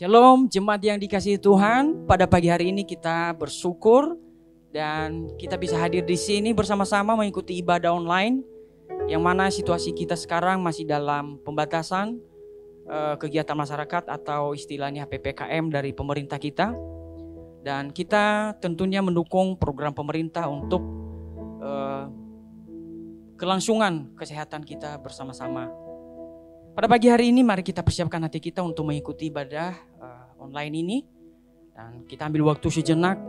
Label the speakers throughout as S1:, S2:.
S1: Shalom jemaat yang dikasihi Tuhan. Pada pagi hari ini kita bersyukur dan kita bisa hadir di sini bersama-sama mengikuti ibadah online, yang mana situasi kita sekarang masih dalam pembatasan kegiatan masyarakat atau istilahnya PPKM dari pemerintah kita. Dan kita tentunya mendukung program pemerintah untuk kelangsungan kesehatan kita bersama-sama. Pada pagi hari ini mari kita persiapkan hati kita untuk mengikuti ibadah online ini. Dan kita ambil waktu sejenak,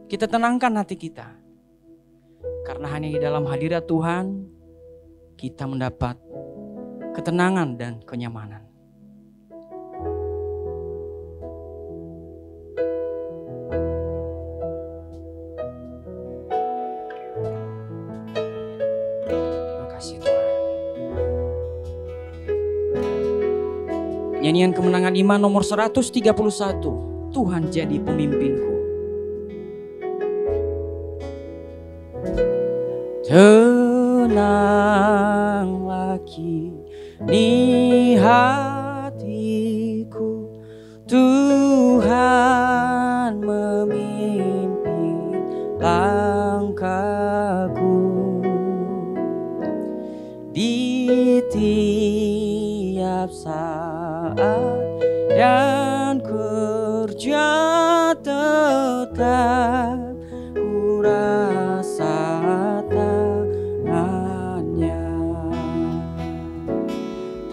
S1: kita tenangkan hati kita. Karena hanya di dalam hadirat Tuhan kita mendapat ketenangan dan kenyamanan. Terima kasih Tuhan. Nyanyian Kemenangan Iman nomor 131. Tuhan jadi pemimpinku. Tenanglah kini hatiku, Tuhan memimpin langkahku. Di tiap saat dan kerja tetap ku rasa tangannya.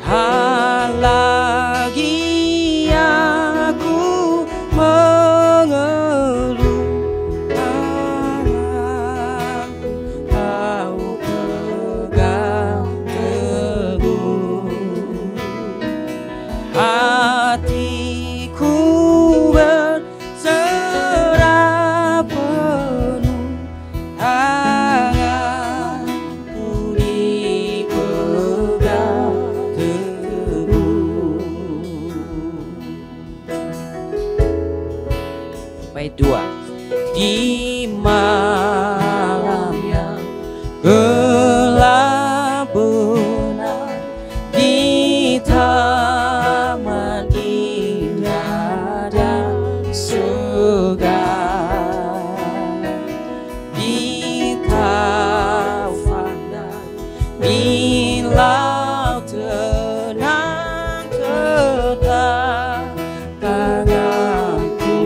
S1: Tak lagi aku mengeluh, tanganku Kau pegang teguh. Hatiku berserah penuh, tanganku dipegang teguh. Bait 2. Di malam yang gelap benar, di taman indah dan segar, di taufan dan di laut tenang tetap, tanganku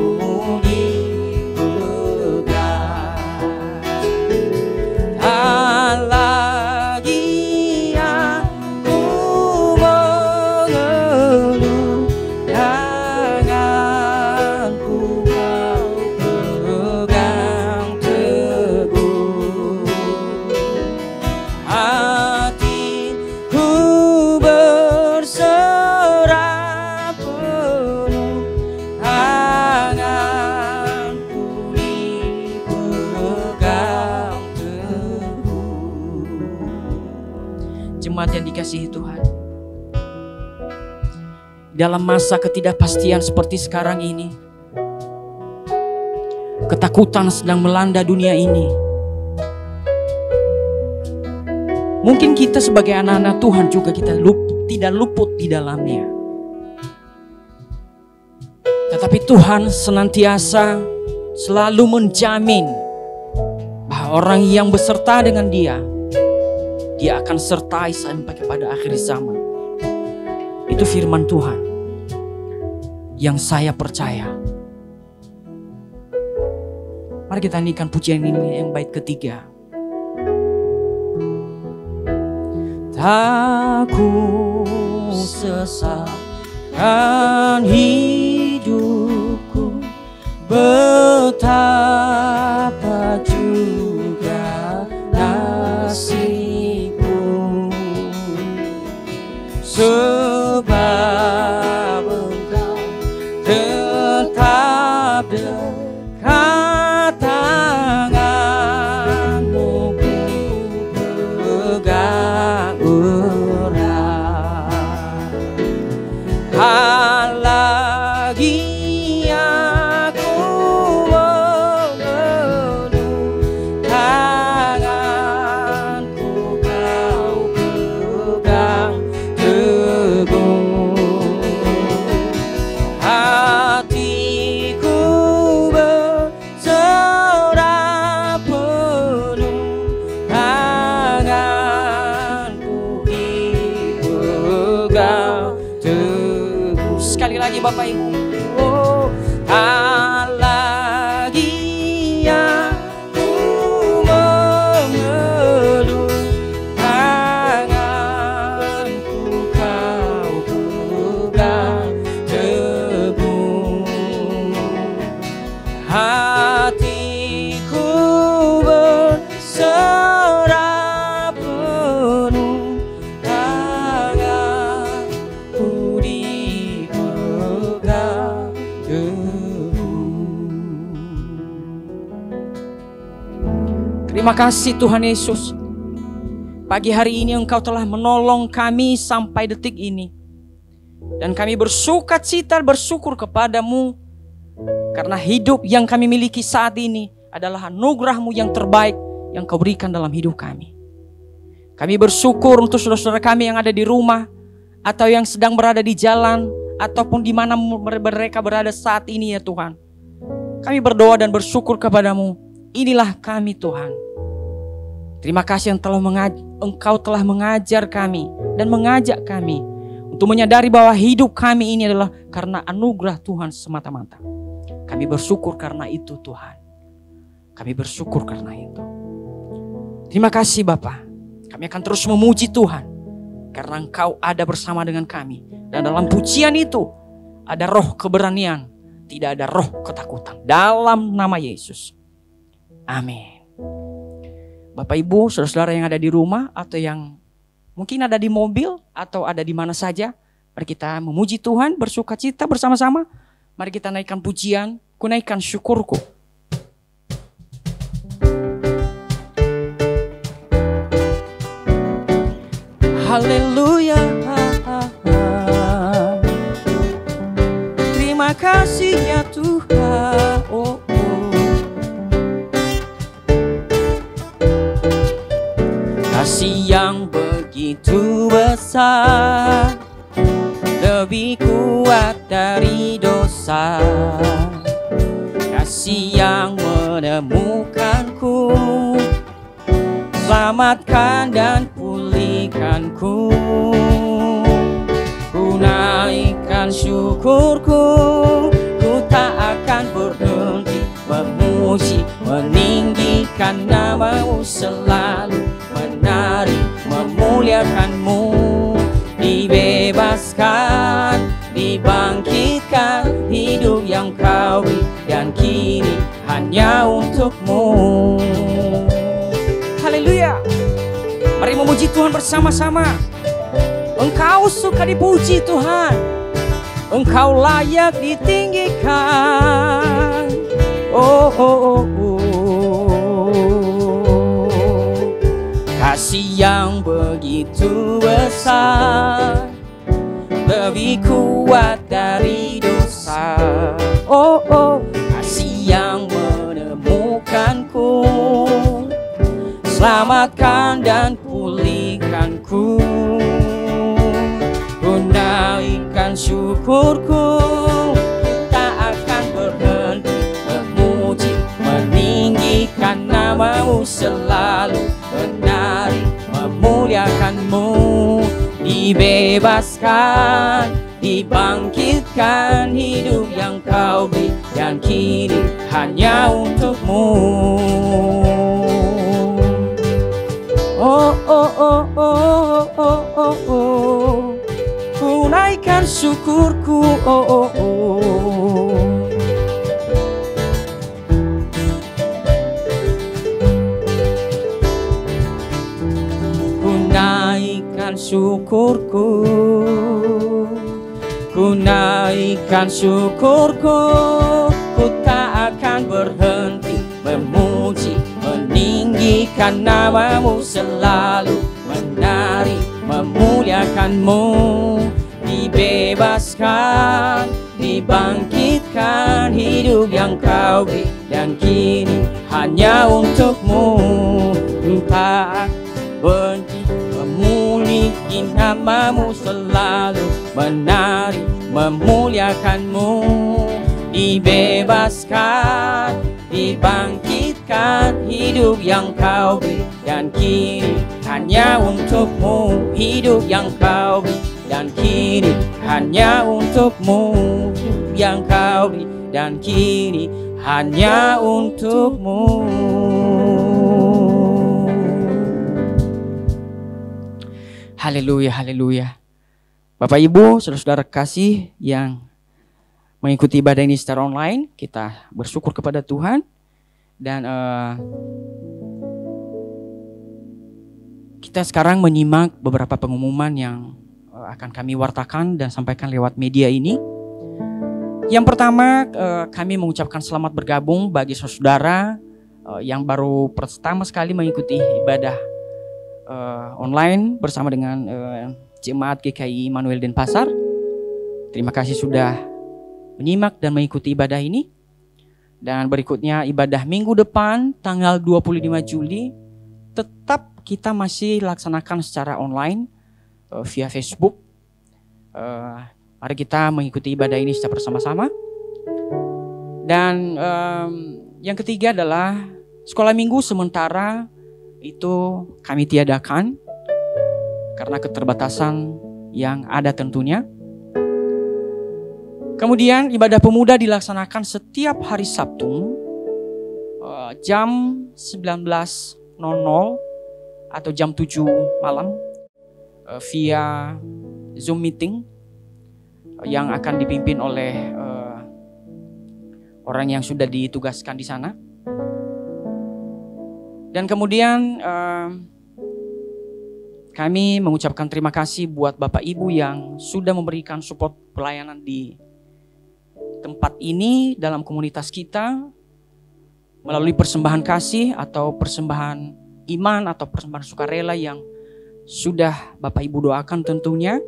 S1: dipegang. Tak lagi aku mengeluh, tanganku Kau pegang teguh. Hatiku berserah penuh, tanganku dipegang teguh. Jemaat yang dikasihi Tuhan, dalam masa ketidakpastian seperti sekarang ini, ketakutan sedang melanda dunia ini. Mungkin kita sebagai anak-anak Tuhan juga kita tidak luput di dalamnya. Tetapi Tuhan senantiasa selalu menjamin bahwa orang yang beserta dengan Dia akan sertai sampai kepada akhir zaman. Itu firman Tuhan yang saya percaya. Mari kita nyanyikan pujian ini yang bait ketiga. Tak ku sesalkan hidupku, betapa juga nasibku, sebab Engkau tetap dekat, tanganmu ku pegang erat. Tak lagi aku mengeluh, tanganku Kau pegang teguh. lagi Bapak Ibu. Oh, tak lagi aku mengeluh, tanganku kau pegang teguh, hatiku berserah penuh, tanganku dipegang teguh. Terima kasih Tuhan Yesus. Pagi hari ini Engkau telah menolong kami sampai detik ini. Dan kami bersukacita, bersyukur kepadamu. Karena hidup yang kami miliki saat ini adalah anugerah-Mu yang terbaik yang Kau berikan dalam hidup kami. Kami bersyukur untuk saudara-saudara kami yang ada di rumah, atau yang sedang berada di jalan, ataupun di mana mereka berada saat ini ya Tuhan. Kami berdoa dan bersyukur kepadamu. Inilah kami Tuhan. Terima kasih yang Engkau telah mengajar kami dan mengajak kami untuk menyadari bahwa hidup kami ini adalah karena anugerah Tuhan semata-mata. Kami bersyukur karena itu Tuhan. Kami bersyukur karena itu. Terima kasih Bapa. Kami akan terus memuji Tuhan karena Engkau ada bersama dengan kami. Dan dalam pujian itu ada roh keberanian, tidak ada roh ketakutan. Dalam nama Yesus. Amin. Bapak Ibu, saudara-saudara yang ada di rumah atau yang mungkin ada di mobil atau ada di mana saja, mari kita memuji Tuhan, bersukacita bersama-sama. Mari kita naikkan pujian, ku naikkan syukurku. Haleluya. Terima kasih ya Tuhan. Oh, oh. Kasih yang begitu besar, lebih kuat dari dosa. Kasih yang menemukanku, selamatkan dan pulihkanku. Ku naikkan syukurku, ku tak akan berhenti memuji, meninggikan nama-Mu selalu, menari, memuliakan-Mu. Dibebaskan, dibangkitkan, hidup yang Kau beri dan kini hanya untuk-Mu. Haleluya. Mari memuji Tuhan bersama-sama. Engkau suka dipuji Tuhan. Engkau layak ditinggikan. Oh, oh, oh, oh. Kasih yang begitu besar, lebih kuat dari dosa. Oh, oh. Kasih yang menemukanku, selamatkan dan pulihkanku. Ku naikkan syukurku, tak akan berhenti memuji, meninggikan nama-Mu selalu, menari, memuliakan-Mu. Dibebaskan, dibangkitkan, hidup yang Kau beri dan kini hanya untuk-Mu. Oh, oh, oh, oh, oh, oh, oh. Ku naikkan syukurku, oh, oh, oh. Ku naikkan syukurku, ku naikkan syukurku, ku tak akan berhenti memuji, meninggikan nama-Mu selalu, menari, memuliakan-Mu. Dibebaskan, dibangkitkan, hidup yang Kau beri dan kini hanya untuk-Mu. Tak berhenti memulihkan nama-Mu selalu, menari, memuliakan-Mu. Dibebaskan, dibangkitkan, hidup yang Kau beri dan kini hanya untuk-Mu. Hidup yang Kau beri dan kini hanya untukmu yang kau beri, dan kini hanya untukmu. Haleluya, haleluya. Bapak Ibu, saudara-saudara kasih yang mengikuti ibadah ini secara online, kita bersyukur kepada Tuhan. Dan kita sekarang menyimak beberapa pengumuman yang akan kami wartakan dan sampaikan lewat media ini. Yang pertama, kami mengucapkan selamat bergabung bagi saudara yang baru pertama sekali mengikuti ibadah online bersama dengan Jemaat GKI Immanuel Denpasar. Terima kasih sudah menyimak dan mengikuti ibadah ini. Dan berikutnya ibadah minggu depan tanggal 25 Juli tetap kita masih laksanakan secara online via Facebook. Mari kita mengikuti ibadah ini secara bersama-sama. Dan yang ketiga adalah sekolah minggu sementara itu kami tiadakan karena keterbatasan yang ada tentunya. Kemudian ibadah pemuda dilaksanakan setiap hari Sabtu jam 19.00 atau jam 7 malam via Zoom meeting yang akan dipimpin oleh orang yang sudah ditugaskan di sana. Dan kemudian kami mengucapkan terima kasih buat Bapak Ibu yang sudah memberikan support pelayanan di tempat ini dalam komunitas kita melalui persembahan kasih atau persembahan iman atau persembahan sukarela yang sudah Bapak Ibu doakan tentunya.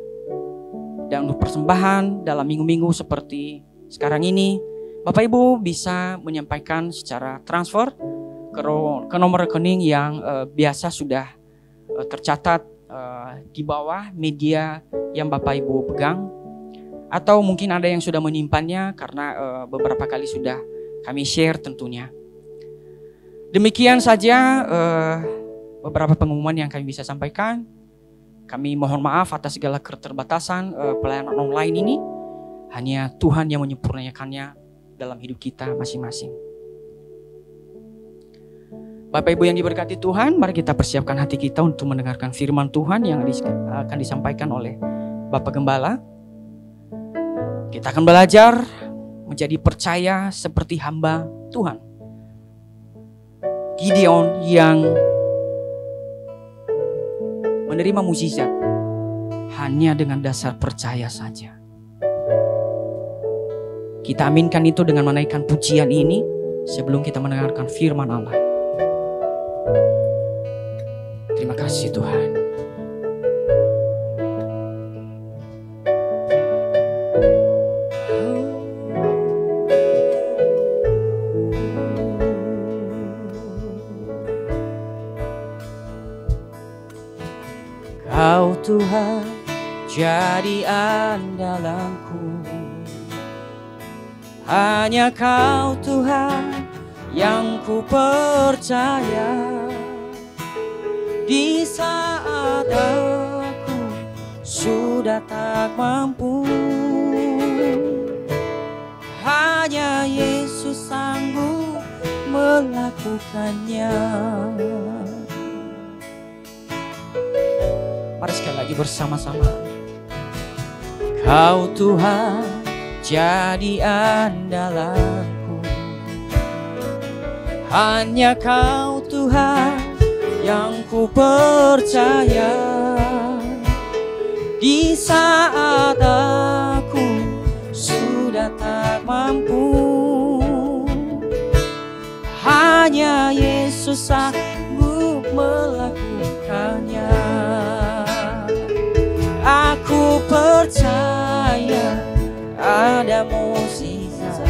S1: Dan untuk persembahan dalam minggu-minggu seperti sekarang ini, Bapak Ibu bisa menyampaikan secara transfer ke nomor rekening yang biasa sudah tercatat di bawah media yang Bapak Ibu pegang. Atau mungkin ada yang sudah menyimpannya karena beberapa kali sudah kami share tentunya. Demikian saja beberapa pengumuman yang kami bisa sampaikan. Kami mohon maaf atas segala keterbatasan pelayanan online ini. Hanya Tuhan yang menyempurnakannya dalam hidup kita masing-masing. Bapak Ibu yang diberkati Tuhan, mari kita persiapkan hati kita untuk mendengarkan firman Tuhan yang akan disampaikan oleh Bapak Gembala. Kita akan belajar menjadi percaya seperti hamba Tuhan. Gideon yang menerima mukjizat hanya dengan dasar percaya saja. Kita aminkan itu dengan menaikkan pujian ini sebelum kita mendengarkan firman Allah. Terima kasih Tuhan. Kau Tuhan jadi andalanku, hanya Kau Tuhan yang ku percaya. Di saat aku sudah tak mampu, hanya Yesus sanggup melakukannya. Mari sekali lagi bersama-sama. Kau Tuhan jadi andalanku, hanya Kau Tuhan yang ku percaya. Di saat aku sudah tak mampu, hanya Yesus sanggup melakukannya. Aku percaya ada mukjizat.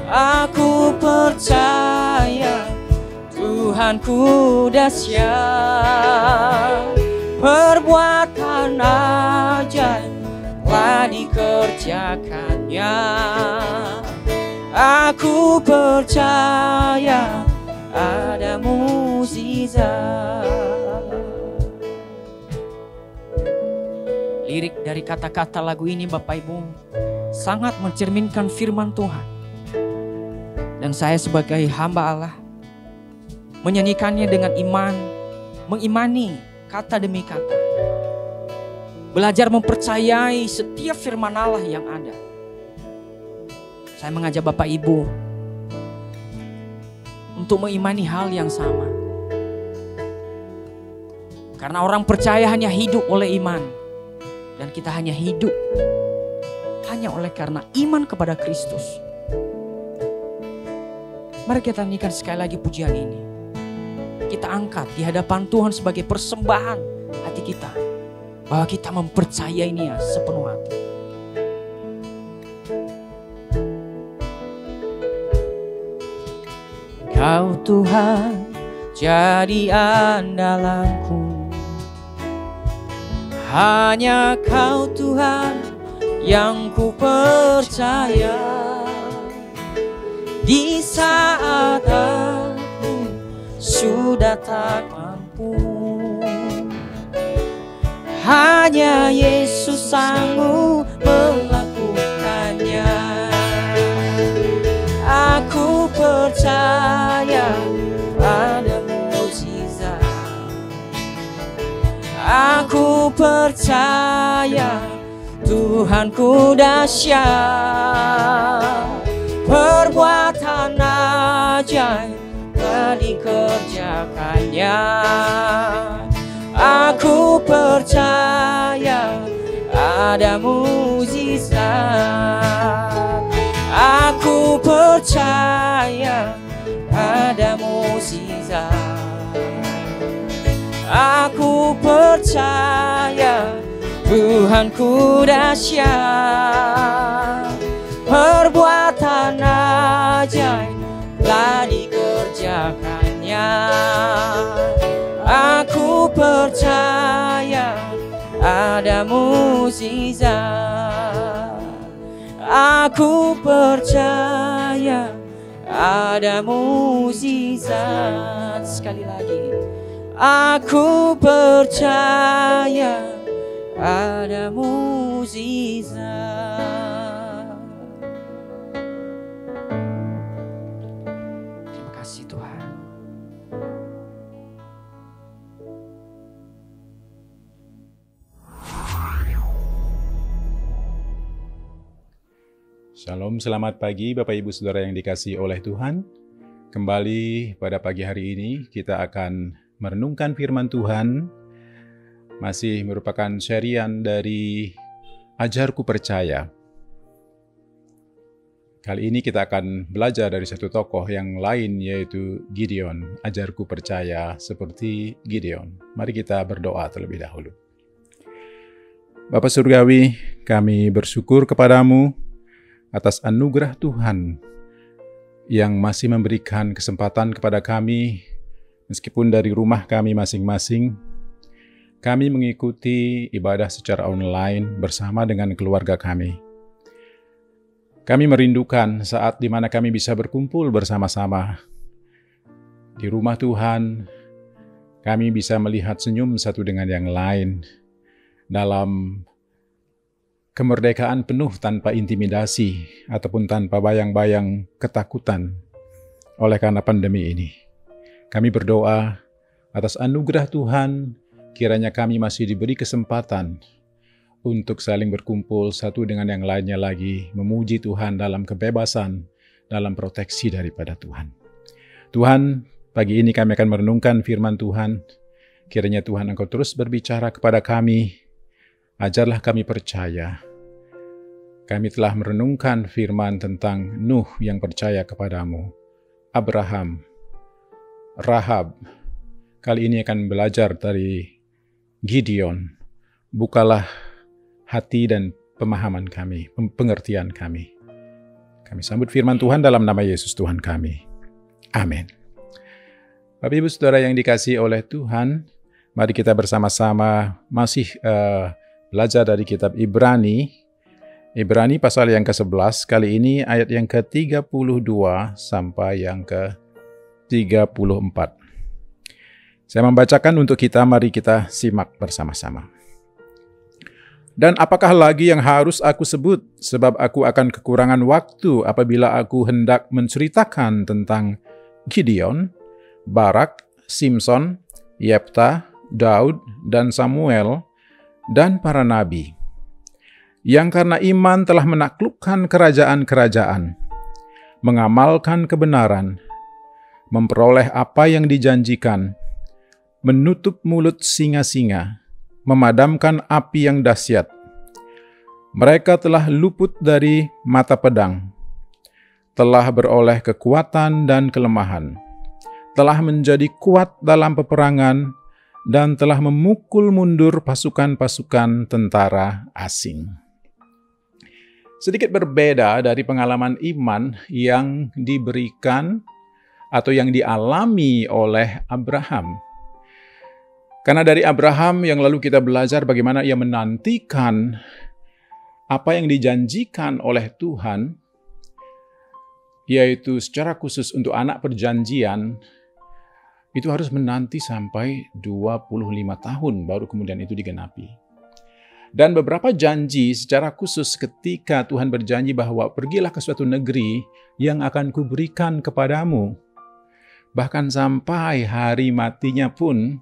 S1: Aku percaya Tuhanku dahsyat. Perbuatan ajaib telah dikerjakannya. Aku percaya ada mukjizat. Lirik dari kata-kata lagu ini Bapak Ibu sangat mencerminkan firman Tuhan. Dan saya sebagai hamba Allah menyanyikannya dengan iman, mengimani kata demi kata. Belajar mempercayai setiap firman Allah yang ada. Saya mengajak Bapak Ibu untuk mengimani hal yang sama. Karena orang percaya hanya hidup oleh iman. Dan kita hanya hidup hanya oleh karena iman kepada Kristus. Mari kita nyanyikan sekali lagi pujian ini. Kita angkat di hadapan Tuhan sebagai persembahan hati kita. Bahwa kita mempercayainya sepenuh hati. Kau Tuhan jadi andalanku. Hanya Kau Tuhan yang ku percaya. Di saat aku sudah tak mampu, hanya Yesus sanggup melakukannya. Aku percaya pada mukjizat. Aku percaya Tuhanku dahsyat. Perbuatan ajaib telah dikerjakannya. Aku percaya ada mukjizat. Aku percaya ada mukjizat. Aku percaya Tuhanku dahsyat. Perbuatan ajaib telah dikerjakannya. Aku percaya ada mukjizat. Aku percaya ada mukjizat. Sekali lagi, aku percaya ada mukjizat. Terima kasih Tuhan.
S2: Shalom, selamat pagi Bapak Ibu Saudara yang dikasihi oleh Tuhan. Kembali pada pagi hari ini kita akan merenungkan firman Tuhan. Masih merupakan serian dari Ajarku Percaya. Kali ini kita akan belajar dari satu tokoh yang lain, yaitu Gideon. Ajarku percaya seperti Gideon. Mari kita berdoa terlebih dahulu. Bapa Surgawi, kami bersyukur kepadamu atas anugerah Tuhan yang masih memberikan kesempatan kepada kami, meskipun dari rumah kami masing-masing, kami mengikuti ibadah secara online bersama dengan keluarga kami. Kami merindukan saat di mana kami bisa berkumpul bersama-sama. Di rumah Tuhan, kami bisa melihat senyum satu dengan yang lain dalam kemerdekaan penuh tanpa intimidasi ataupun tanpa bayang-bayang ketakutan oleh karena pandemi ini. Kami berdoa atas anugerah Tuhan, kiranya kami masih diberi kesempatan untuk saling berkumpul satu dengan yang lainnya lagi, memuji Tuhan dalam kebebasan, dalam proteksi daripada Tuhan. Tuhan, pagi ini kami akan merenungkan firman Tuhan. Kiranya Tuhan Engkau terus berbicara kepada kami, ajarlah kami percaya. Kami telah merenungkan firman tentang Nuh yang percaya kepadamu, Abraham, Rahab. Kali ini akan belajar dari Gideon. Bukalah hati dan pemahaman kami, pengertian kami. Kami sambut firman Tuhan dalam nama Yesus Tuhan kami. Amin. Bapak Ibu Saudara yang dikasihi oleh Tuhan, mari kita bersama-sama masih belajar dari kitab Ibrani. Ibrani pasal yang ke-11, kali ini ayat yang ke-32 sampai yang ke-34. Saya membacakan untuk kita, mari kita simak bersama-sama. Dan apakah lagi yang harus aku sebut? Sebab aku akan kekurangan waktu apabila aku hendak menceritakan tentang Gideon, Barak, Simson, Yefta, Daud, dan Samuel, dan para nabi, yang karena iman telah menaklukkan kerajaan-kerajaan, mengamalkan kebenaran, memperoleh apa yang dijanjikan, menutup mulut singa-singa, memadamkan api yang dahsyat. Mereka telah luput dari mata pedang, telah beroleh kekuatan dan kelemahan, telah menjadi kuat dalam peperangan, dan telah memukul mundur pasukan-pasukan tentara asing. Sedikit berbeda dari pengalaman iman yang diberikan atau yang dialami oleh Abraham. Karena dari Abraham yang lalu kita belajar bagaimana ia menantikan apa yang dijanjikan oleh Tuhan, yaitu secara khusus untuk anak perjanjian, itu harus menanti sampai 25 tahun baru kemudian itu digenapi. Dan beberapa janji secara khusus ketika Tuhan berjanji bahwa pergilah ke suatu negeri yang akan kuberikan kepadamu. Bahkan sampai hari matinya pun,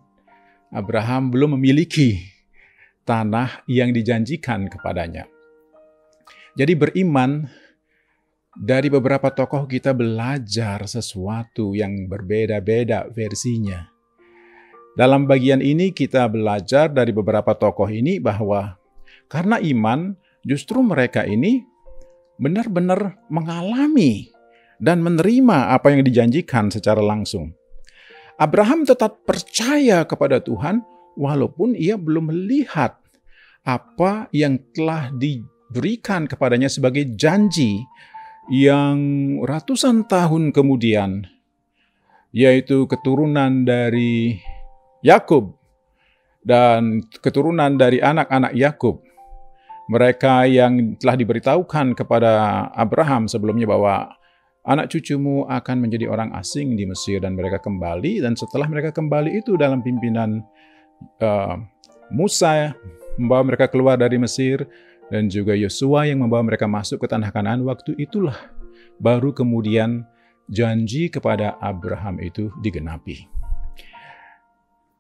S2: Abraham belum memiliki tanah yang dijanjikan kepadanya. Jadi beriman, dari beberapa tokoh kita belajar sesuatu yang berbeda-beda versinya. Dalam bagian ini kita belajar dari beberapa tokoh ini bahwa karena iman, justru mereka ini benar-benar mengalami dan menerima apa yang dijanjikan secara langsung. Abraham tetap percaya kepada Tuhan walaupun ia belum melihat apa yang telah diberikan kepadanya sebagai janji yang ratusan tahun kemudian, yaitu keturunan dari Yakub dan keturunan dari anak-anak Yakub. Mereka yang telah diberitahukan kepada Abraham sebelumnya bahwa anak cucumu akan menjadi orang asing di Mesir, dan mereka kembali. Dan setelah mereka kembali itu dalam pimpinan Musa membawa mereka keluar dari Mesir, dan juga Yosua yang membawa mereka masuk ke tanah Kanaan. Waktu itulah baru kemudian janji kepada Abraham itu digenapi.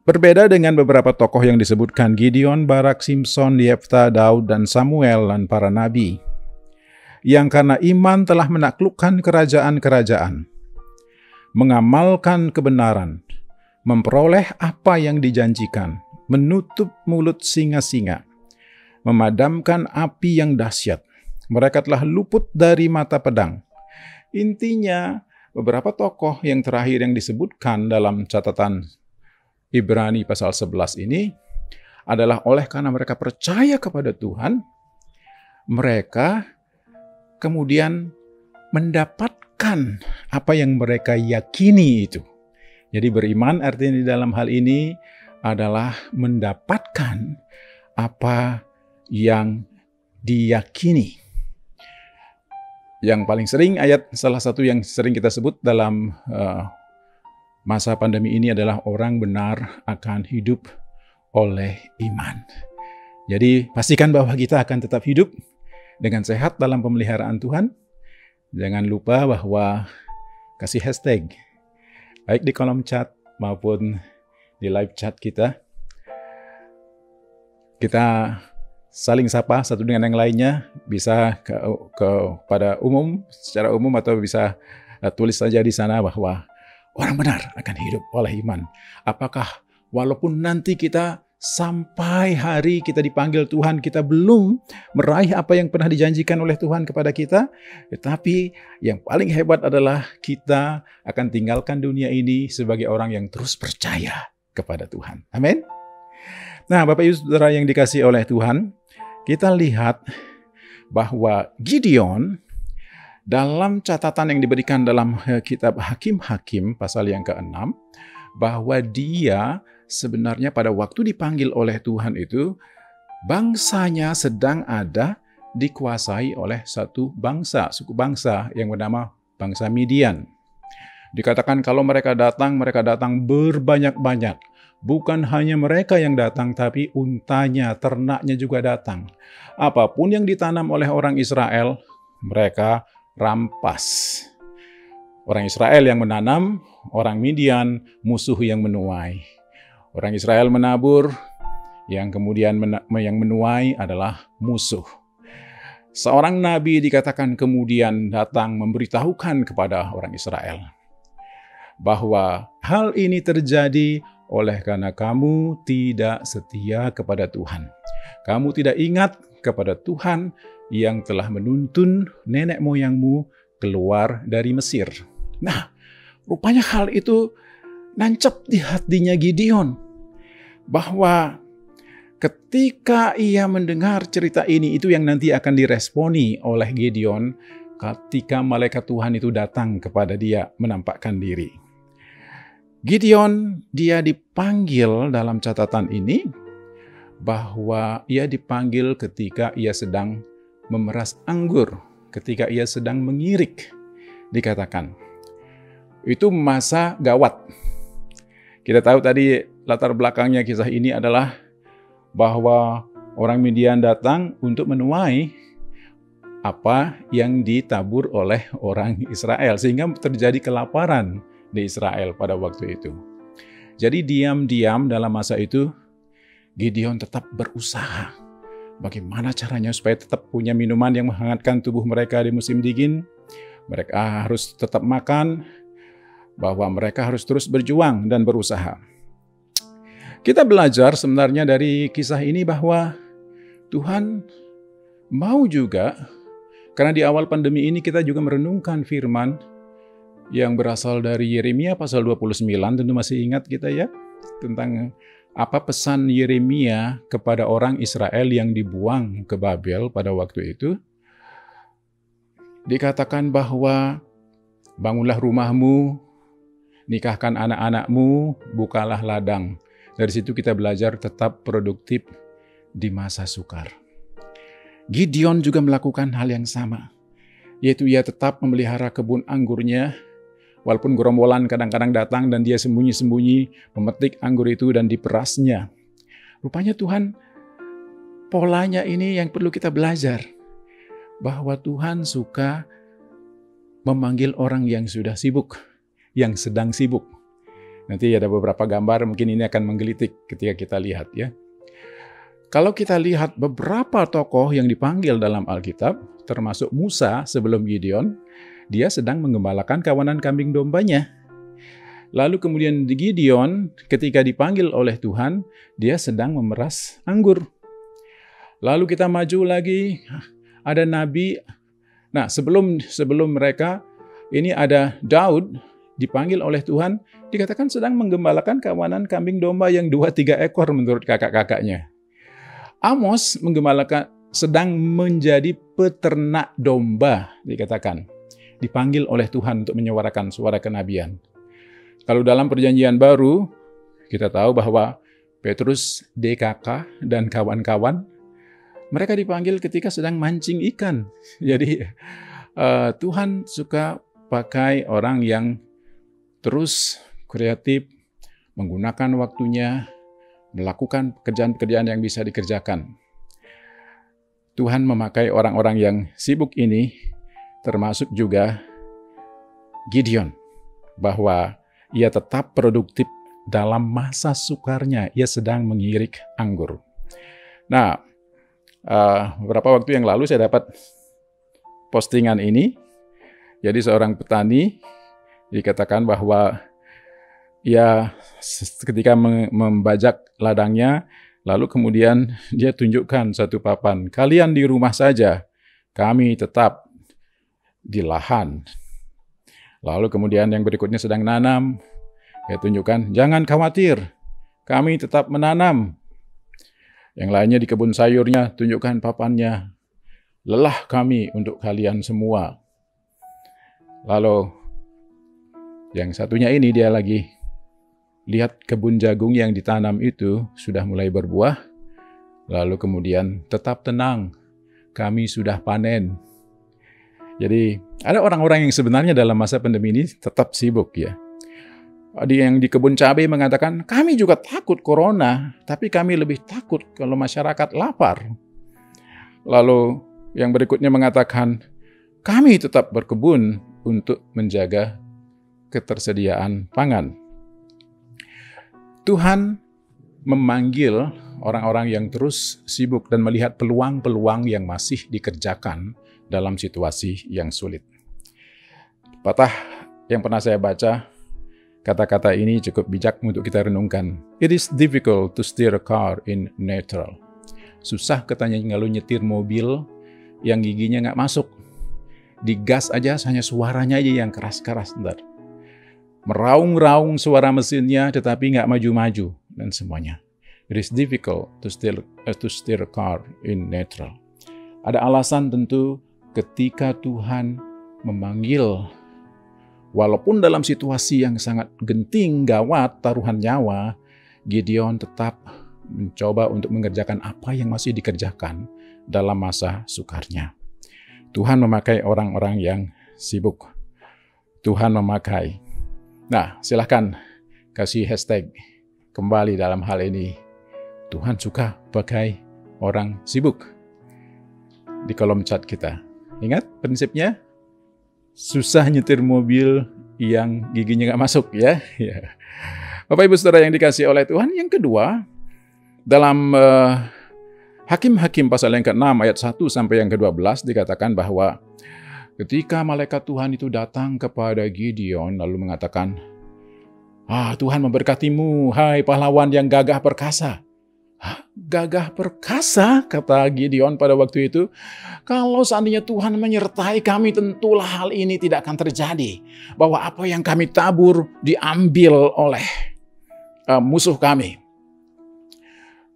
S2: Berbeda dengan beberapa tokoh yang disebutkan, Gideon, Barak, Simson, Yefta, Daud, dan Samuel, dan para nabi, yang karena iman telah menaklukkan kerajaan-kerajaan, mengamalkan kebenaran, memperoleh apa yang dijanjikan, menutup mulut singa-singa, memadamkan api yang dahsyat. Mereka telah luput dari mata pedang. Intinya, beberapa tokoh yang terakhir yang disebutkan dalam catatan Ibrani pasal 11 ini adalah oleh karena mereka percaya kepada Tuhan, mereka kemudian mendapatkan apa yang mereka yakini itu. Jadi beriman artinya di dalam hal ini adalah mendapatkan apa yang diyakini. Yang paling sering salah satu yang sering kita sebut dalam masa pandemi ini adalah orang benar akan hidup oleh iman. Jadi pastikan bahwa kita akan tetap hidup dengan sehat dalam pemeliharaan Tuhan. Jangan lupa bahwa kasih hashtag, baik di kolom chat maupun di live chat kita. Kita saling sapa satu dengan yang lainnya, bisa pada umum, secara umum, atau bisa tulis saja di sana bahwa orang benar akan hidup oleh iman. Apakah walaupun nanti kita sampai hari kita dipanggil Tuhan, kita belum meraih apa yang pernah dijanjikan oleh Tuhan kepada kita, tetapi yang paling hebat adalah kita akan tinggalkan dunia ini sebagai orang yang terus percaya kepada Tuhan. Amin. Nah, Bapak Ibu Saudara yang dikasihi oleh Tuhan, kita lihat bahwa Gideon dalam catatan yang diberikan dalam kitab Hakim-Hakim pasal yang ke-6, bahwa dia sebenarnya pada waktu dipanggil oleh Tuhan itu, bangsanya sedang ada dikuasai oleh satu bangsa, suku bangsa yang bernama bangsa Midian. Dikatakan kalau mereka datang berbanyak-banyak, bukan hanya mereka yang datang, tapi untanya, ternaknya juga datang. Apapun yang ditanam oleh orang Israel, mereka rampas. Orang Israel yang menanam, orang Midian, musuh yang menuai. Orang Israel menabur, yang kemudian yang menuai adalah musuh. Seorang nabi dikatakan kemudian datang memberitahukan kepada orang Israel bahwa hal ini terjadi oleh karena kamu tidak setia kepada Tuhan. Kamu tidak ingat kepada Tuhan yang telah menuntun nenek moyangmu keluar dari Mesir. Nah, rupanya hal itu nancep di hatinya Gideon. Bahwa ketika ia mendengar cerita ini, itu yang nanti akan diresponi oleh Gideon ketika malaikat Tuhan itu datang kepada dia menampakkan diri. Gideon, dia dipanggil dalam catatan ini bahwa ia dipanggil ketika ia sedang memeras anggur, ketika ia sedang mengirik. Dikatakan, itu masa gawat. Kita tahu tadi latar belakangnya kisah ini adalah bahwa orang Midian datang untuk menuai apa yang ditabur oleh orang Israel, sehingga terjadi kelaparan di Israel pada waktu itu. Jadi diam-diam dalam masa itu, Gideon tetap berusaha. Bagaimana caranya supaya tetap punya minuman yang menghangatkan tubuh mereka di musim dingin. Mereka harus tetap makan, bahwa mereka harus terus berjuang dan berusaha. Kita belajar sebenarnya dari kisah ini bahwa Tuhan mau juga, karena di awal pandemi ini kita juga merenungkan firman yang berasal dari Yeremia pasal 29, tentu masih ingat kita ya, tentang apa pesan Yeremia kepada orang Israel yang dibuang ke Babel pada waktu itu. Dikatakan bahwa bangunlah rumahmu, nikahkan anak-anakmu, bukalah ladang. Dari situ kita belajar tetap produktif di masa sukar. Gideon juga melakukan hal yang sama, yaitu ia tetap memelihara kebun anggurnya, walaupun gerombolan kadang-kadang datang dan dia sembunyi-sembunyi memetik anggur itu dan diperasnya. Rupanya Tuhan, polanya ini yang perlu kita belajar, bahwa Tuhan suka memanggil orang yang sudah sibuk, yang sedang sibuk. Nanti ada beberapa gambar, mungkin ini akan menggelitik ketika kita lihat ya. Kalau kita lihat beberapa tokoh yang dipanggil dalam Alkitab, termasuk Musa sebelum Gideon, dia sedang menggembalakan kawanan kambing dombanya. Lalu kemudian di Gideon, ketika dipanggil oleh Tuhan, dia sedang memeras anggur. Lalu kita maju lagi, ada nabi. Nah, sebelum mereka, ini ada Daud, dipanggil oleh Tuhan, dikatakan sedang menggembalakan kawanan kambing domba yang 2-3 ekor menurut kakak-kakaknya. Amos menggembalakan, sedang menjadi peternak domba, dikatakan. Dipanggil oleh Tuhan untuk menyuarakan suara kenabian. Kalau dalam perjanjian baru, kita tahu bahwa Petrus, DKK, dan kawan-kawan, mereka dipanggil ketika sedang mancing ikan. Jadi Tuhan suka pakai orang yang terus kreatif, menggunakan waktunya, melakukan pekerjaan-pekerjaan yang bisa dikerjakan. Tuhan memakai orang-orang yang sibuk ini, termasuk juga Gideon, bahwa ia tetap produktif dalam masa sukarnya, ia sedang mengirik anggur. Nah, beberapa waktu yang lalu saya dapat postingan ini. Jadi seorang petani dikatakan bahwa ia ketika membajak ladangnya, lalu kemudian dia tunjukkan satu papan, kalian di rumah saja, kami tetap di lahan. Lalu kemudian yang berikutnya sedang nanam, dia tunjukkan, jangan khawatir, kami tetap menanam. Yang lainnya di kebun sayurnya, tunjukkan papannya, lelah kami untuk kalian semua. Lalu yang satunya ini dia lagi lihat kebun jagung yang ditanam itu sudah mulai berbuah. Lalu kemudian tetap tenang, kami sudah panen. Jadi ada orang-orang yang sebenarnya dalam masa pandemi ini tetap sibuk ya. yang di kebun cabai mengatakan, kami juga takut corona, tapi kami lebih takut kalau masyarakat lapar. Lalu yang berikutnya mengatakan, kami tetap berkebun untuk menjaga ketersediaan pangan. Tuhan memanggil orang-orang yang terus sibuk dan melihat peluang-peluang yang masih dikerjakan dalam situasi yang sulit. Patah yang pernah saya baca, kata-kata ini cukup bijak untuk kita renungkan. It is difficult to steer a car in neutral. Susah katanya kalau nyetir mobil yang giginya nggak masuk. Di gas aja hanya suaranya aja yang keras-keras. Meraung-raung suara mesinnya tetapi nggak maju-maju dan semuanya. It is difficult to steer a car in neutral. Ada alasan tentu ketika Tuhan memanggil, walaupun dalam situasi yang sangat genting, gawat, taruhan nyawa, Gideon tetap mencoba untuk mengerjakan apa yang masih dikerjakan dalam masa sukarnya. Tuhan memakai orang-orang yang sibuk. Tuhan memakai. Nah, silahkan kasih hashtag kembali dalam hal ini. Tuhan suka pakai orang sibuk di kolom chat kita. Ingat prinsipnya? Susah nyetir mobil yang giginya nggak masuk ya. Bapak Ibu Saudara yang dikasihi oleh Tuhan, yang kedua, dalam Hakim-Hakim pasal yang ke-6 ayat 1 sampai yang ke-12 dikatakan bahwa ketika malaikat Tuhan itu datang kepada Gideon lalu mengatakan, Tuhan memberkatimu, hai pahlawan yang gagah perkasa. Gagah perkasa, kata Gideon pada waktu itu. Kalau seandainya Tuhan menyertai kami, tentulah hal ini tidak akan terjadi. Bahwa apa yang kami tabur diambil oleh musuh kami.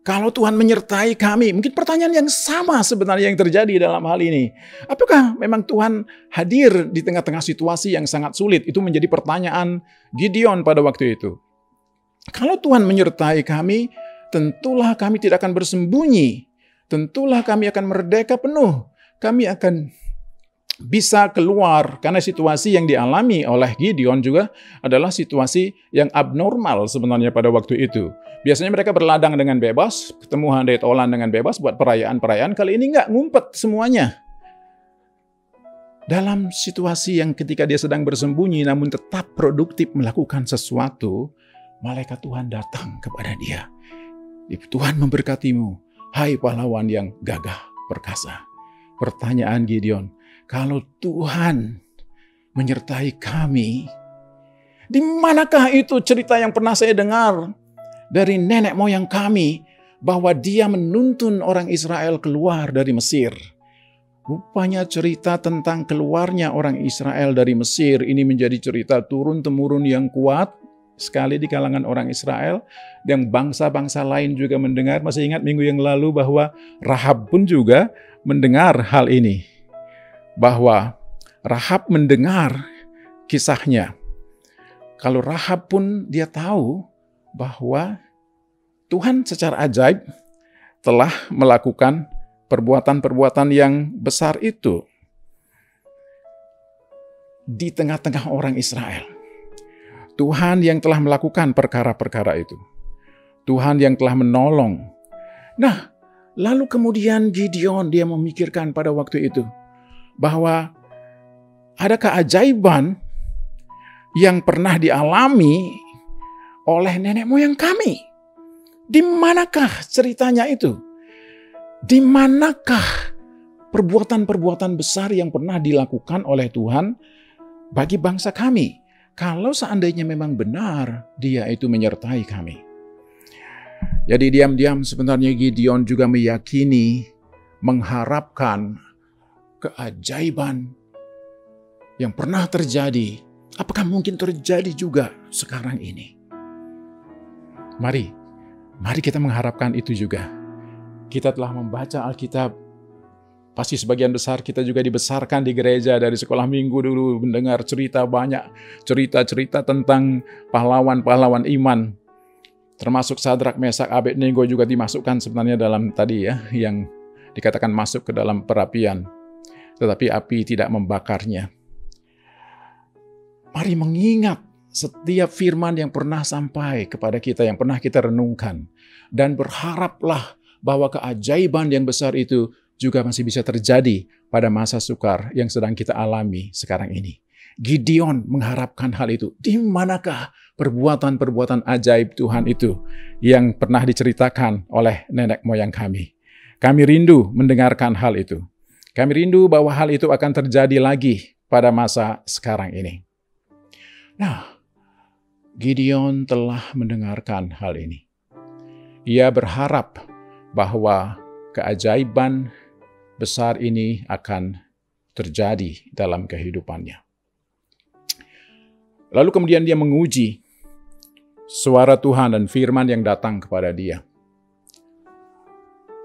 S2: Kalau Tuhan menyertai kami, mungkin pertanyaan yang sama sebenarnya yang terjadi dalam hal ini. Apakah memang Tuhan hadir di tengah-tengah situasi yang sangat sulit? Itu menjadi pertanyaan Gideon pada waktu itu. Kalau Tuhan menyertai kami, tentulah kami tidak akan bersembunyi. Tentulah kami akan merdeka penuh. Kami akan bisa keluar. Karena situasi yang dialami oleh Gideon juga adalah situasi yang abnormal sebenarnya pada waktu itu. Biasanya mereka berladang dengan bebas, ketemu handai tolan dengan bebas buat perayaan-perayaan. Kali ini nggak, ngumpet semuanya. Dalam situasi yang ketika dia sedang bersembunyi namun tetap produktif melakukan sesuatu, malaikat Tuhan datang kepada dia. Tuhan memberkatimu, hai pahlawan yang gagah perkasa. Pertanyaan Gideon, kalau Tuhan menyertai kami, di manakah itu cerita yang pernah saya dengar dari nenek moyang kami bahwa dia menuntun orang Israel keluar dari Mesir? Rupanya cerita tentang keluarnya orang Israel dari Mesir ini menjadi cerita turun-temurun yang kuat sekali di kalangan orang Israel, yang bangsa-bangsa lain juga mendengar. Masih ingat minggu yang lalu bahwa Rahab pun juga mendengar hal ini. Bahwa Rahab mendengar kisahnya. Kalau Rahab pun dia tahu bahwa Tuhan secara ajaib telah melakukan perbuatan-perbuatan yang besar itu di tengah-tengah orang Israel. Tuhan yang telah melakukan perkara-perkara itu. Tuhan yang telah menolong. Nah, lalu kemudian Gideon dia memikirkan pada waktu itu bahwa ada keajaiban yang pernah dialami oleh nenek moyang kami. Di manakah ceritanya itu? Di manakah perbuatan-perbuatan besar yang pernah dilakukan oleh Tuhan bagi bangsa kami? Kalau seandainya memang benar dia itu menyertai kami. Jadi diam-diam sebenarnya Gideon juga meyakini, mengharapkan keajaiban yang pernah terjadi. Apakah mungkin terjadi juga sekarang ini? Mari kita mengharapkan itu juga. Kita telah membaca Alkitab. Pasti sebagian besar kita juga dibesarkan di gereja dari sekolah minggu dulu, mendengar banyak cerita tentang pahlawan-pahlawan iman. Termasuk Sadrak, Mesak, Abednego juga dimasukkan sebenarnya dalam tadi ya, yang dikatakan masuk ke dalam perapian. Tetapi api tidak membakarnya. Mari mengingat setiap firman yang pernah sampai kepada kita, yang pernah kita renungkan. Dan berharaplah bahwa keajaiban yang besar itu juga masih bisa terjadi pada masa sukar yang sedang kita alami sekarang ini. Gideon mengharapkan hal itu. Di manakah perbuatan-perbuatan ajaib Tuhan itu yang pernah diceritakan oleh nenek moyang kami? Kami rindu mendengarkan hal itu. Kami rindu bahwa hal itu akan terjadi lagi pada masa sekarang ini. Nah, Gideon telah mendengarkan hal ini. Ia berharap bahwa keajaiban besar ini akan terjadi dalam kehidupannya. Lalu kemudian dia menguji suara Tuhan dan firman yang datang kepada dia.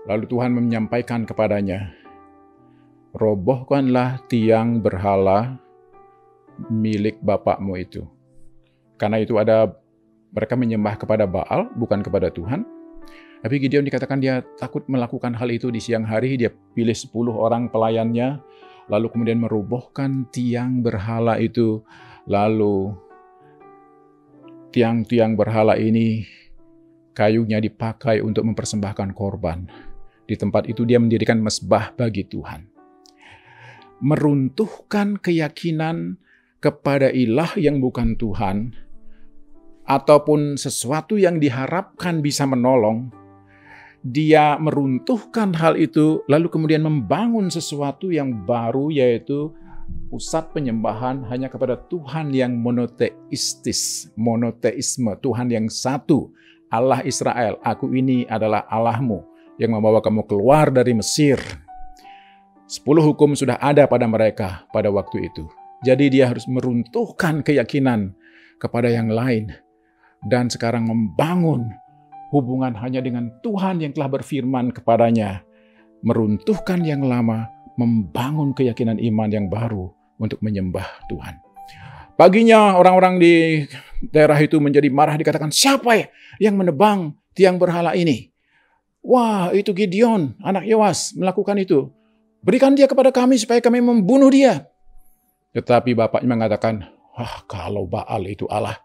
S2: Lalu Tuhan menyampaikan kepadanya, robohkanlah tiang berhala milik bapakmu itu. Karena itu mereka menyembah kepada Baal, bukan kepada Tuhan. Tapi Gideon dikatakan dia takut melakukan hal itu di siang hari. Dia pilih 10 orang pelayannya, lalu kemudian merobohkan tiang berhala itu. Lalu tiang-tiang berhala ini kayunya dipakai untuk mempersembahkan korban. Di tempat itu dia mendirikan mezbah bagi Tuhan. Meruntuhkan keyakinan kepada ilah yang bukan Tuhan, ataupun sesuatu yang diharapkan bisa menolong, dia meruntuhkan hal itu, lalu kemudian membangun sesuatu yang baru, yaitu pusat penyembahan hanya kepada Tuhan yang monoteistis, monoteisme, Tuhan yang satu, Allah Israel, aku ini adalah Allahmu, yang membawa kamu keluar dari Mesir. 10 hukum sudah ada pada mereka pada waktu itu. Jadi dia harus meruntuhkan keyakinan kepada yang lain. Dan sekarang membangun hubungan hanya dengan Tuhan yang telah berfirman kepadanya. Meruntuhkan yang lama, membangun keyakinan iman yang baru untuk menyembah Tuhan. Paginya orang-orang di daerah itu menjadi marah, dikatakan, siapa yang menebang tiang berhala ini? Wah, itu Gideon, anak Yoas, melakukan itu. Berikan dia kepada kami supaya kami membunuh dia. Tetapi bapaknya mengatakan, kalau Baal itu Allah,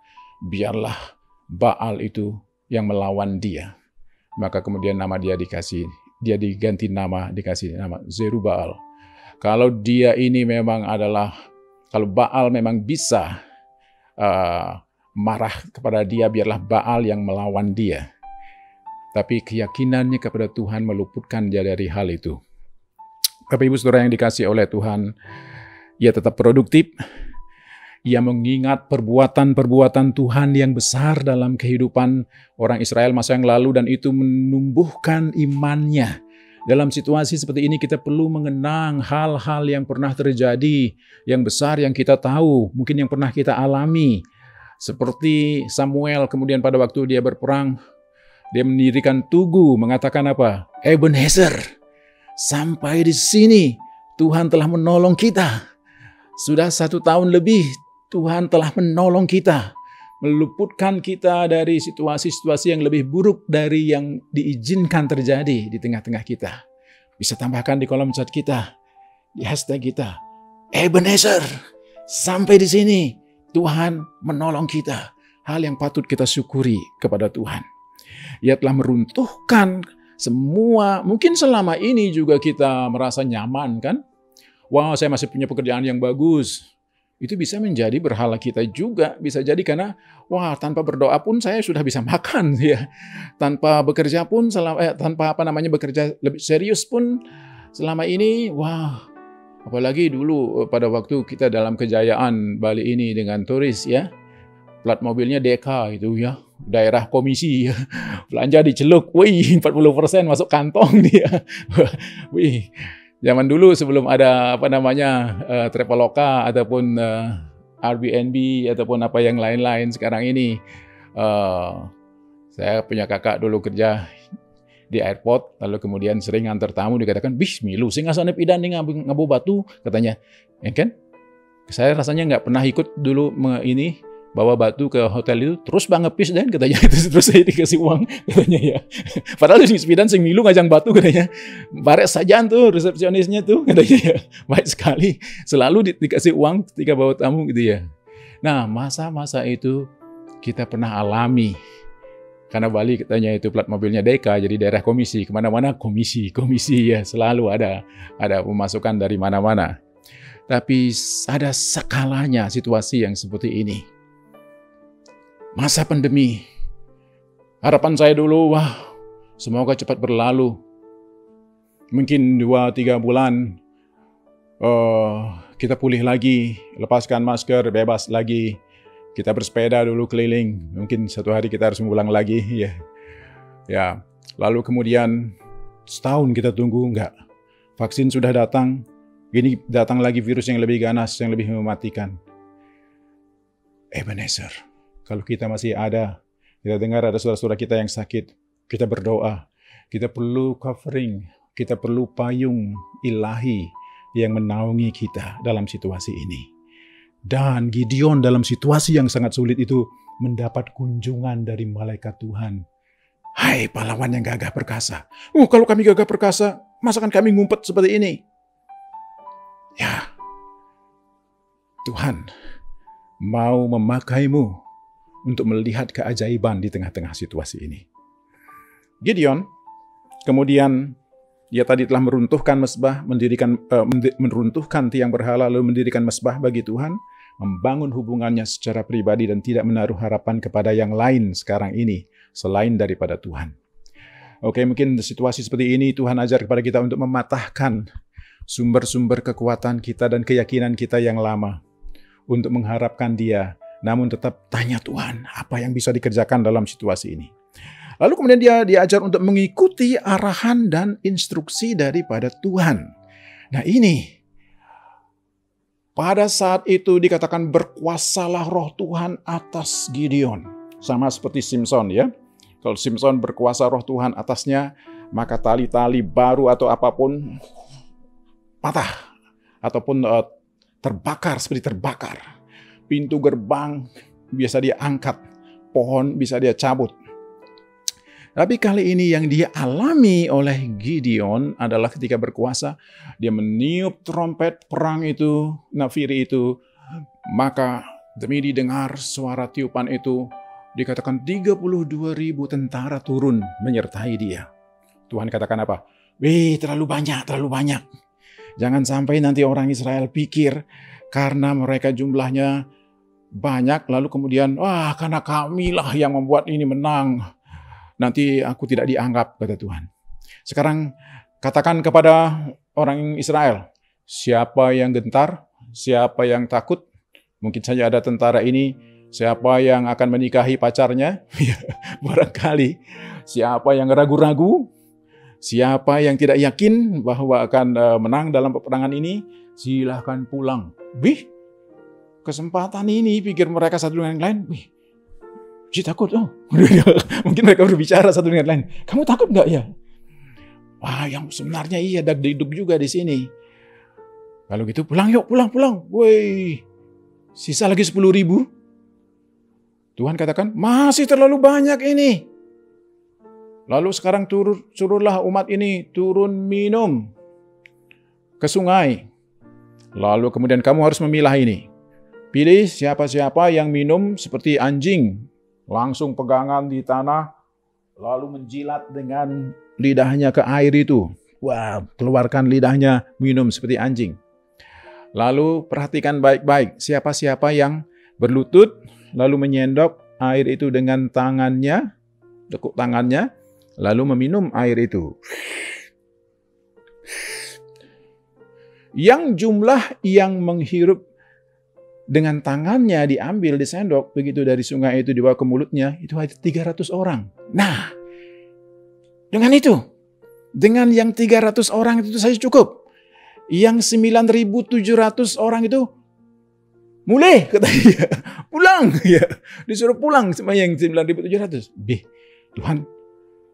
S2: biarlah Baal itu yang melawan dia. Maka kemudian nama dia diganti nama, dikasih nama Zerubabel. Kalau dia ini memang kalau Baal memang bisa marah kepada dia, biarlah Baal yang melawan dia. Tapi keyakinannya kepada Tuhan meluputkan dia dari hal itu. Bapak Ibu Saudara yang dikasihi oleh Tuhan, ia tetap produktif. Ia mengingat perbuatan-perbuatan Tuhan yang besar dalam kehidupan orang Israel masa yang lalu, dan itu menumbuhkan imannya. Dalam situasi seperti ini kita perlu mengenang hal-hal yang pernah terjadi, yang besar yang kita tahu, mungkin yang pernah kita alami. Seperti Samuel kemudian pada waktu dia berperang, dia mendirikan tugu, mengatakan apa? Ebenezer, sampai di sini Tuhan telah menolong kita. Sudah 1 tahun lebih Tuhan telah menolong kita, meluputkan kita dari situasi-situasi yang lebih buruk dari yang diizinkan terjadi di tengah-tengah kita. Bisa tambahkan di kolom chat kita, di hashtag kita, Ebenezer, sampai di sini Tuhan menolong kita. Hal yang patut kita syukuri kepada Tuhan. Ia telah meruntuhkan semua, mungkin selama ini juga kita merasa nyaman kan? Wow, saya masih punya pekerjaan yang bagus. Itu bisa menjadi berhala kita juga. Bisa jadi karena, tanpa berdoa pun saya sudah bisa makan. Ya. Tanpa bekerja pun, bekerja lebih serius pun selama ini, apalagi dulu pada waktu kita dalam kejayaan Bali ini dengan turis ya. Plat mobilnya DK itu ya. Daerah komisi, belanja diceluk, 40% masuk kantong dia. Zaman dulu sebelum ada Traveloka ataupun Airbnb ataupun apa yang lain-lain sekarang ini, saya punya kakak dulu kerja di airport, lalu kemudian sering ngantar tamu, dikatakan, "Bismilu, singasana pidan nih ngabu batu," katanya. Ya kan? Saya rasanya nggak pernah ikut dulu bawa batu ke hotel itu, terus bang ngepis dan katanya, terus saya dikasih uang katanya ya. Padahal di sepidan sing milu ngajang batu katanya, barek sajaan tuh resepsionisnya tuh katanya ya, baik sekali, selalu dikasih uang ketika bawa tamu gitu ya. Nah, masa-masa itu kita pernah alami. Karena Bali katanya itu plat mobilnya Deka, jadi daerah komisi. Kemana-mana komisi ya, selalu ada pemasukan dari mana-mana. Tapi ada skalanya situasi yang seperti ini. Masa pandemi, harapan saya dulu, wah, semoga cepat berlalu. Mungkin 2-3 bulan kita pulih lagi, lepaskan masker, bebas lagi. Kita bersepeda dulu keliling, mungkin 1 hari kita harus mengulang lagi, ya. Lalu kemudian setahun kita tunggu, enggak. Vaksin sudah datang, ini datang lagi virus yang lebih ganas, yang lebih mematikan. Ebenezer, kalau kita masih ada, kita dengar ada saudara-saudara kita yang sakit, kita berdoa, kita perlu covering, kita perlu payung ilahi yang menaungi kita dalam situasi ini. Dan Gideon dalam situasi yang sangat sulit itu mendapat kunjungan dari malaikat Tuhan. Hai pahlawan yang gagah perkasa. Kalau kami gagah perkasa, masakan kami ngumpet seperti ini? Ya, Tuhan mau memakaimu untuk melihat keajaiban di tengah-tengah situasi ini. Gideon kemudian dia tadi telah meruntuhkan mesbah, meruntuhkan tiang berhala, lalu mendirikan mesbah bagi Tuhan, membangun hubungannya secara pribadi dan tidak menaruh harapan kepada yang lain sekarang ini, selain daripada Tuhan. Oke, mungkin situasi seperti ini Tuhan ajar kepada kita untuk mematahkan sumber-sumber kekuatan kita dan keyakinan kita yang lama, untuk mengharapkan Dia, namun tetap tanya Tuhan, apa yang bisa dikerjakan dalam situasi ini. Lalu kemudian dia diajar untuk mengikuti arahan dan instruksi daripada Tuhan. Nah ini, pada saat itu dikatakan berkuasalah roh Tuhan atas Gideon. Sama seperti Simson ya. Kalau Simson berkuasa roh Tuhan atasnya, maka tali-tali baru atau apapun patah. Ataupun terbakar, seperti terbakar. Pintu gerbang bisa dia angkat, pohon bisa dia cabut. Tapi kali ini yang dia alami oleh Gideon adalah ketika berkuasa, dia meniup trompet perang itu, nafiri itu, maka demi didengar suara tiupan itu, dikatakan 32.000 tentara turun menyertai dia. Tuhan katakan apa? Terlalu banyak. Jangan sampai nanti orang Israel pikir karena mereka jumlahnya banyak, lalu kemudian, karena kamilah yang membuat ini menang. Nanti aku tidak dianggap, kata Tuhan. Sekarang katakan kepada orang Israel, siapa yang gentar, siapa yang takut, mungkin saja ada tentara ini, siapa yang akan menikahi pacarnya, barangkali, siapa yang ragu-ragu, siapa yang tidak yakin bahwa akan menang dalam peperangan ini, silahkan pulang. Kesempatan ini, pikir mereka satu dengan yang lain, takut, mungkin mereka berbicara satu dengan lain. Kamu takut nggak ya? Yang sebenarnya iya, dag-diduk juga di sini. Kalau gitu pulang yuk, pulang. Sisa lagi 10.000. Tuhan katakan masih terlalu banyak ini. Lalu sekarang suruhlah umat ini turun minum ke sungai. Lalu kemudian kamu harus memilah ini. Pilih siapa-siapa yang minum seperti anjing. Langsung pegangan di tanah, lalu menjilat dengan lidahnya ke air itu. Keluarkan lidahnya, minum seperti anjing. Lalu perhatikan baik-baik, siapa-siapa yang berlutut, lalu menyendok air itu dengan tangannya, tekuk tangannya, lalu meminum air itu. Yang jumlah yang menghirup dengan tangannya diambil, disendok, begitu dari sungai itu dibawa ke mulutnya, itu ada 300 orang. Nah, dengan yang 300 orang itu saja cukup. Yang 9.700 orang itu, mulai, kata dia, pulang. Disuruh pulang sama yang 9.700. Tuhan,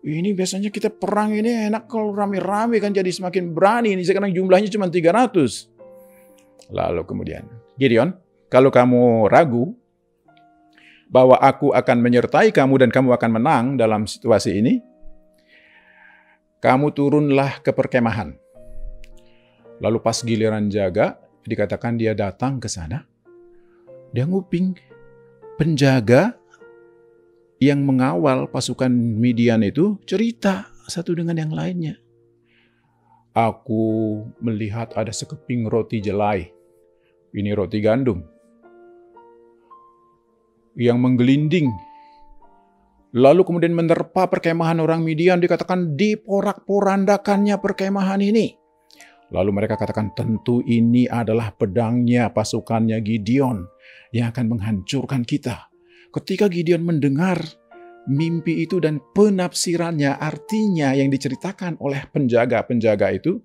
S2: ini biasanya kita perang ini enak kalau rame-rame kan jadi semakin berani. Ini sekarang jumlahnya cuma 300. Lalu kemudian, Gideon, kalau kamu ragu bahwa aku akan menyertai kamu dan kamu akan menang dalam situasi ini, kamu turunlah ke perkemahan. Lalu pas giliran jaga, dikatakan dia datang ke sana. Dia nguping penjaga yang mengawal pasukan Midian itu cerita satu dengan yang lainnya. Aku melihat ada sekeping roti jelai. Ini roti gandum. Yang menggelinding. Lalu kemudian menerpa perkemahan orang Midian, dikatakan diporak-porandakannya perkemahan ini. Lalu mereka katakan tentu ini adalah pedangnya pasukannya Gideon yang akan menghancurkan kita. Ketika Gideon mendengar mimpi itu dan penafsirannya, artinya yang diceritakan oleh penjaga-penjaga itu,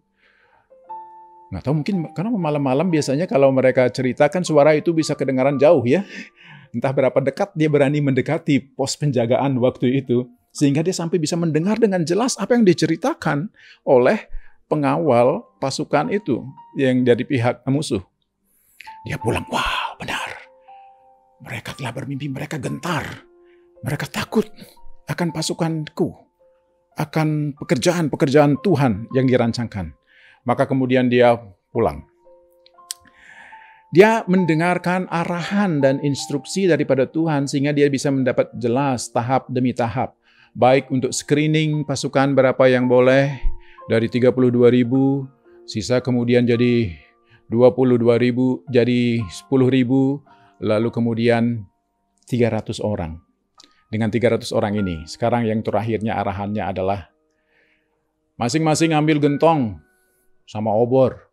S2: nggak tahu, mungkin karena malam-malam biasanya kalau mereka ceritakan suara itu bisa kedengaran jauh ya. Entah berapa dekat dia berani mendekati pos penjagaan waktu itu, sehingga dia sampai bisa mendengar dengan jelas apa yang diceritakan oleh pengawal pasukan itu yang dari pihak musuh. Dia pulang, wow benar. Mereka telah bermimpi, mereka gentar. Mereka takut akan pasukanku, akan pekerjaan-pekerjaan Tuhan yang dirancangkan. Maka kemudian dia pulang. Dia mendengarkan arahan dan instruksi daripada Tuhan sehingga dia bisa mendapat jelas tahap demi tahap. Baik untuk screening pasukan berapa yang boleh, dari 32.000, sisa kemudian jadi 22.000, jadi 10.000, lalu kemudian 300 orang. Dengan 300 orang ini, sekarang yang terakhirnya arahannya adalah masing-masing ambil gentong sama obor.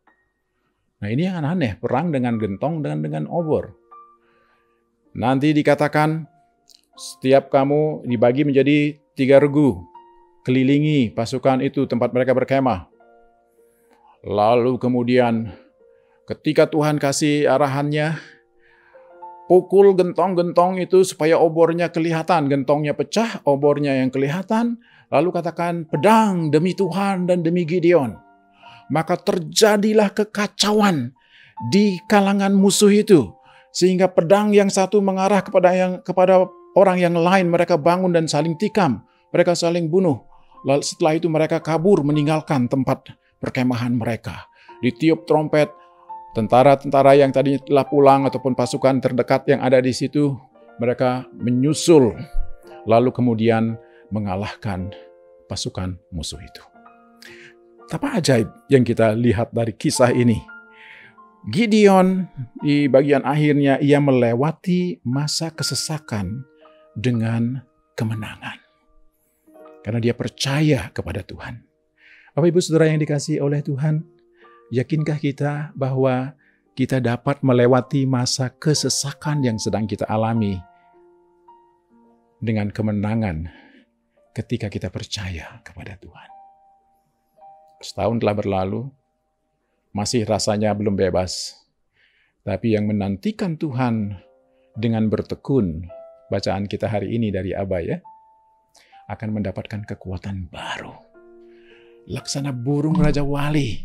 S2: Nah ini yang aneh, perang dengan gentong dengan obor. Nanti dikatakan setiap kamu dibagi menjadi 3 regu, kelilingi pasukan itu tempat mereka berkemah. Lalu kemudian ketika Tuhan kasih arahannya, pukul gentong-gentong itu supaya obornya kelihatan. Gentongnya pecah, obornya yang kelihatan. Lalu katakan, pedang demi Tuhan dan demi Gideon. Maka terjadilah kekacauan di kalangan musuh itu. Sehingga pedang yang satu mengarah kepada orang yang lain. Mereka bangun dan saling tikam. Mereka saling bunuh. Lalu setelah itu mereka kabur meninggalkan tempat perkemahan mereka. Ditiup trompet. Tentara-tentara yang tadi telah pulang ataupun pasukan terdekat yang ada di situ, mereka menyusul, lalu kemudian mengalahkan pasukan musuh itu. Apa ajaib yang kita lihat dari kisah ini? Gideon di bagian akhirnya ia melewati masa kesesakan dengan kemenangan. Karena dia percaya kepada Tuhan. Bapak Ibu Saudara yang dikasihi oleh Tuhan, yakinkah kita bahwa kita dapat melewati masa kesesakan yang sedang kita alami dengan kemenangan ketika kita percaya kepada Tuhan? Setahun telah berlalu, masih rasanya belum bebas. Tapi yang menantikan Tuhan dengan bertekun, bacaan kita hari ini dari Abba ya, akan mendapatkan kekuatan baru. Laksana burung Raja Wali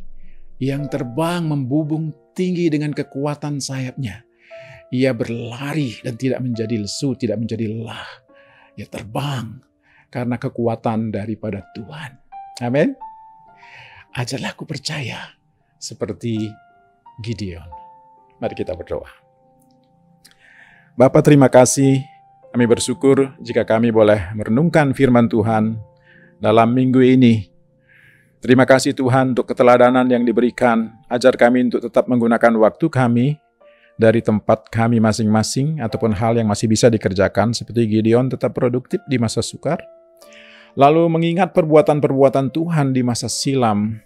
S2: yang terbang membubung tinggi dengan kekuatan sayapnya. Ia berlari dan tidak menjadi lesu, tidak menjadi lelah. Ia terbang karena kekuatan daripada Tuhan. Amin. Ajarlah aku percaya seperti Gideon. Mari kita berdoa. Bapa, terima kasih. Kami bersyukur jika kami boleh merenungkan firman Tuhan dalam minggu ini. Terima kasih Tuhan untuk keteladanan yang diberikan. Ajar kami untuk tetap menggunakan waktu kami dari tempat kami masing-masing ataupun hal yang masih bisa dikerjakan seperti Gideon tetap produktif di masa sukar. Lalu mengingat perbuatan-perbuatan Tuhan di masa silam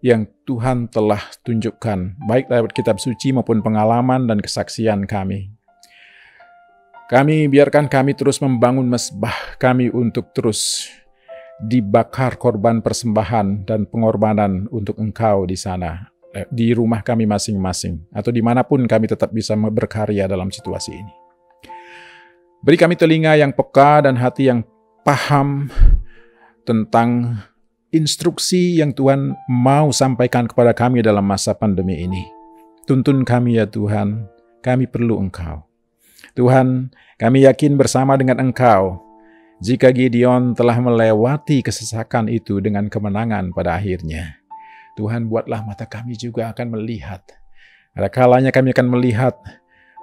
S2: yang Tuhan telah tunjukkan baik lewat kitab suci maupun pengalaman dan kesaksian kami. Biarkan kami terus membangun mezbah kami untuk terus dibakar korban persembahan dan pengorbanan untuk Engkau di sana, di rumah kami masing-masing, atau dimanapun kami tetap bisa berkarya dalam situasi ini. Beri kami telinga yang peka dan hati yang paham tentang instruksi yang Tuhan mau sampaikan kepada kami dalam masa pandemi ini. Tuntun kami ya Tuhan, kami perlu Engkau. Tuhan, kami yakin bersama dengan Engkau, jika Gideon telah melewati kesesakan itu dengan kemenangan pada akhirnya, Tuhan buatlah mata kami juga akan melihat. Ada kalanya kami akan melihat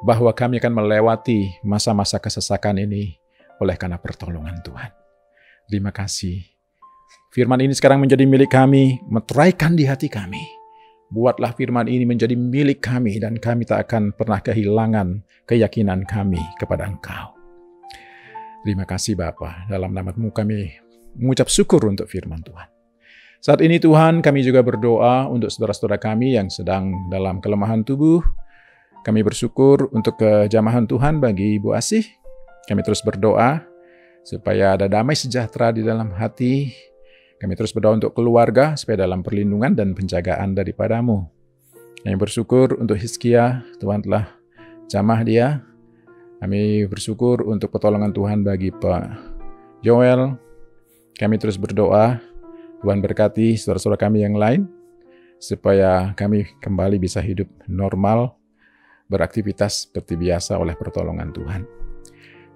S2: bahwa kami akan melewati masa-masa kesesakan ini oleh karena pertolongan Tuhan. Terima kasih. Firman ini sekarang menjadi milik kami, meteraikan di hati kami. Buatlah firman ini menjadi milik kami dan kami tak akan pernah kehilangan keyakinan kami kepada Engkau. Terima kasih Bapa, dalam nama-Mu kami mengucap syukur untuk firman Tuhan. Saat ini Tuhan, kami juga berdoa untuk saudara-saudara kami yang sedang dalam kelemahan tubuh. Kami bersyukur untuk kejamahan Tuhan bagi Ibu Asih. Kami terus berdoa supaya ada damai sejahtera di dalam hati. Kami terus berdoa untuk keluarga supaya dalam perlindungan dan penjagaan daripada-Mu. Kami bersyukur untuk Hizkia, Tuhan telah jamah dia. Kami bersyukur untuk pertolongan Tuhan bagi Pak Joel. Kami terus berdoa, Tuhan berkati saudara-saudara kami yang lain, supaya kami kembali bisa hidup normal, beraktivitas seperti biasa oleh pertolongan Tuhan.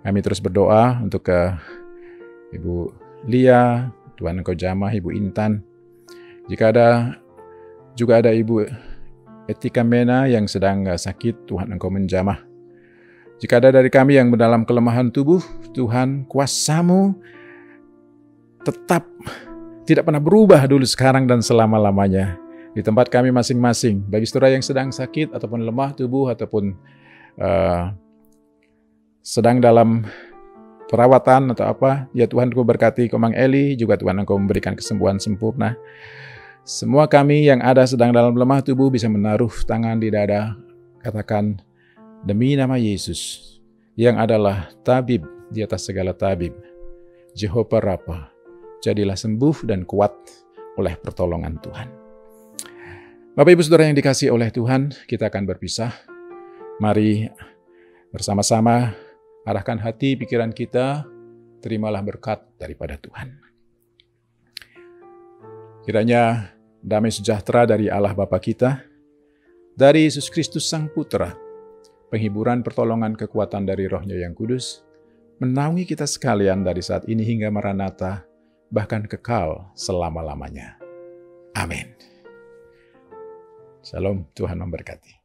S2: Kami terus berdoa untuk Ibu Lia, Tuhan Engkau jamah Ibu Intan. Jika juga ada Ibu Etika Mena yang sedang sakit, Tuhan Engkau menjamah. Jika ada dari kami yang dalam kelemahan tubuh, Tuhan kuasa-Mu tetap tidak pernah berubah dulu, sekarang, dan selama-lamanya. Di tempat kami masing-masing, bagi saudara yang sedang sakit, ataupun lemah tubuh, ataupun sedang dalam perawatan atau apa, ya Tuhan Engkau berkati Komang Eli, juga Tuhan Engkau memberikan kesembuhan sempurna. Semua kami yang ada sedang dalam lemah tubuh bisa menaruh tangan di dada, katakan, demi nama Yesus, yang adalah tabib di atas segala tabib, Jehovah Rafa, jadilah sembuh dan kuat oleh pertolongan Tuhan. Bapak Ibu Saudara yang dikasihi oleh Tuhan, kita akan berpisah. Mari bersama-sama arahkan hati pikiran kita, terimalah berkat daripada Tuhan. Kiranya damai sejahtera dari Allah Bapa kita, dari Yesus Kristus Sang Putra, penghiburan, pertolongan, kekuatan dari Roh-Nya yang kudus, menaungi kita sekalian dari saat ini hingga Maranatha, bahkan kekal selama-lamanya. Amin. Shalom, Tuhan memberkati.